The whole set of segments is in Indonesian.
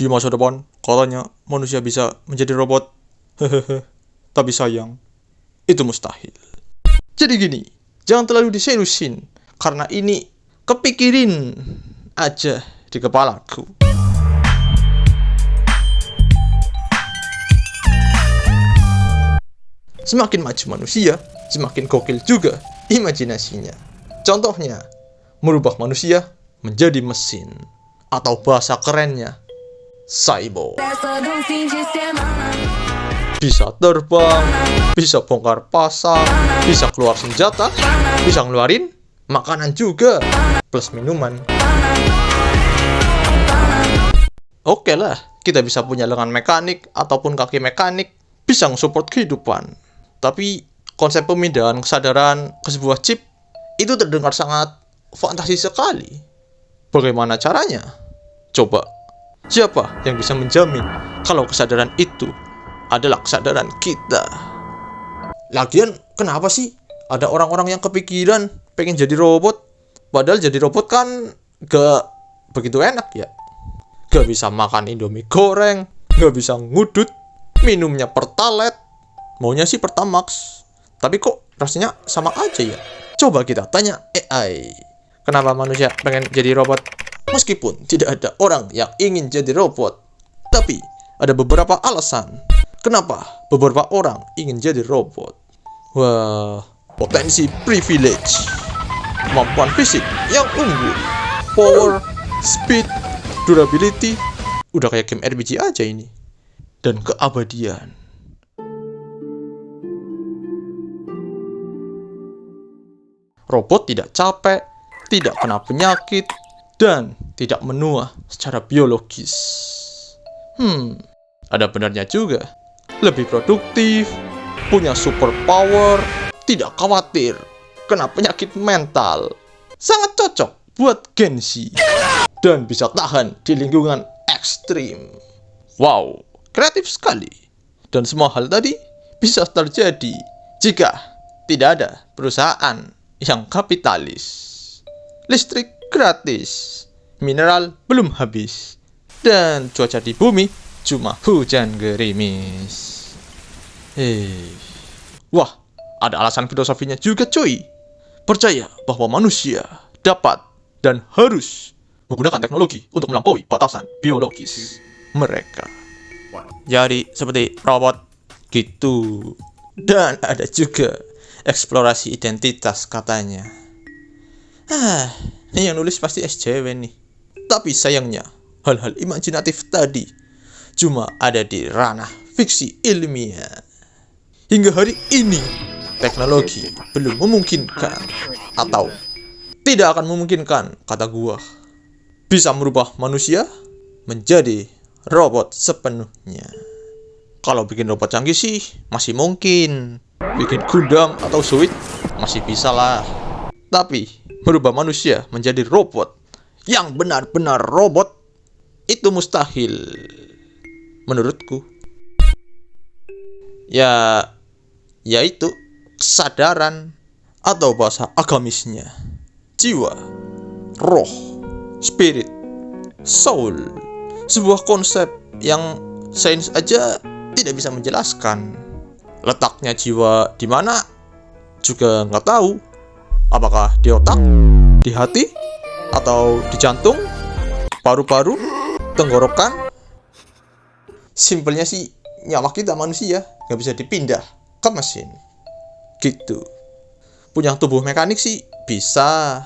Di masa depan, katanya manusia bisa menjadi robot. Hehehe. Tapi sayang, itu mustahil. Jadi gini, jangan terlalu diseriusin, karena ini kepikirin aja di kepalaku. Semakin maju manusia, semakin gokil juga imajinasinya. Contohnya, merubah manusia menjadi mesin, atau bahasa kerennya, cyborg. Bisa terbang, bisa bongkar pasang, bisa keluar senjata, bisa ngeluarin makanan juga, plus minuman. Oke lah, kita bisa punya lengan mekanik ataupun kaki mekanik, bisa nge-support kehidupan. Tapi konsep pemindahan kesadaran ke sebuah chip itu terdengar sangat fantasi sekali. Bagaimana caranya? Coba, siapa yang bisa menjamin kalau kesadaran itu adalah kesadaran kita? Lagian, kenapa sih ada orang-orang yang kepikiran pengen jadi robot? Padahal jadi robot kan gak begitu enak ya. Gak bisa makan Indomie goreng, gak bisa ngudut, minumnya Pertalite, maunya sih Pertamax. Tapi kok rasanya sama aja ya? Coba kita tanya AI, kenapa manusia pengen jadi robot? Meskipun tidak ada orang yang ingin jadi robot, tapi ada beberapa alasan kenapa beberapa orang ingin jadi robot. Wah, potensi privilege, kemampuan fisik yang unggul, power, speed, durability, udah kayak game RPG aja ini. Dan keabadian. Robot tidak capek, tidak kena penyakit, dan tidak menua secara biologis. Ada benarnya juga. Lebih produktif, punya super power, tidak khawatir kena penyakit mental. Sangat cocok buat Gen Z. Dan bisa tahan di lingkungan ekstrim. Wow, kreatif sekali. Dan semua hal tadi bisa terjadi jika tidak ada perusahaan yang kapitalis. Listrik gratis, mineral belum habis, dan cuaca di bumi cuma hujan gerimis. Wah, ada alasan filosofinya juga cuy. Percaya bahwa manusia dapat dan harus menggunakan teknologi untuk melampaui batasan biologis mereka. Jadi seperti robot gitu. Dan ada juga eksplorasi identitas katanya. Ini yang nulis pasti SJW nih. Tapi sayangnya, hal-hal imajinatif tadi cuma ada di ranah fiksi ilmiah. Hingga hari ini, teknologi belum memungkinkan, atau tidak akan memungkinkan, kata gua, bisa merubah manusia menjadi robot sepenuhnya. Kalau bikin robot canggih sih masih mungkin. Bikin Gundam atau Zoid masih bisa lah. Tapi merubah manusia menjadi robot yang benar-benar robot, itu mustahil menurutku. Ya itu kesadaran, atau bahasa agamisnya, jiwa, roh, spirit, soul. Sebuah konsep yang sains aja tidak bisa menjelaskan. Letaknya jiwa di mana juga nggak tahu. Apakah di otak, di hati, atau di jantung, paru-paru, tenggorokan? Simpelnya sih, nyawa kita manusia nggak bisa dipindah ke mesin. Gitu. Punya tubuh mekanik sih bisa,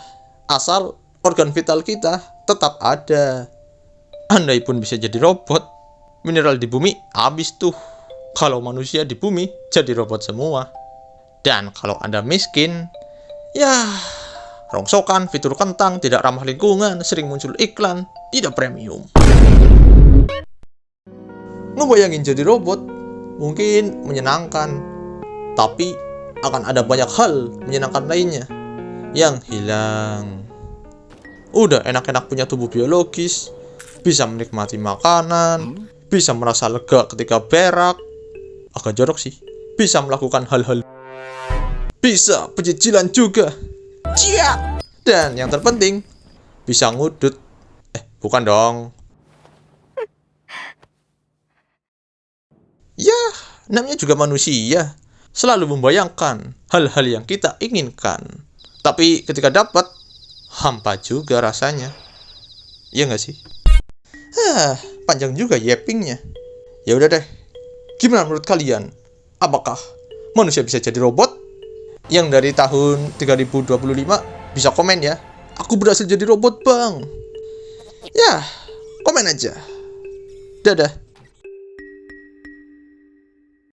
asal organ vital kita tetap ada. Andai pun bisa jadi robot, mineral di bumi habis tuh. Kalau manusia di bumi jadi robot semua. Dan kalau Anda miskin, ya rongsokan, fitur kentang, tidak ramah lingkungan, sering muncul iklan, tidak premium. Ngebayangin jadi robot mungkin menyenangkan, tapi akan ada banyak hal menyenangkan lainnya yang hilang. Udah enak-enak punya tubuh biologis, bisa menikmati makanan, bisa merasa lega ketika berak, agak jorok sih, bisa melakukan hal-hal, bisa pecicilan juga, dan yang terpenting bisa ngudut. Bukan dong, Namanya juga manusia, selalu membayangkan hal-hal yang kita inginkan. Tapi ketika dapat, hampa juga rasanya. Iya nggak sih? Panjang juga yappingnya. Ya udah deh. Gimana menurut kalian? Apakah manusia bisa jadi robot? Yang dari tahun 3025 bisa komen ya. Aku berhasil jadi robot, Bang. Ya, komen aja. Dadah.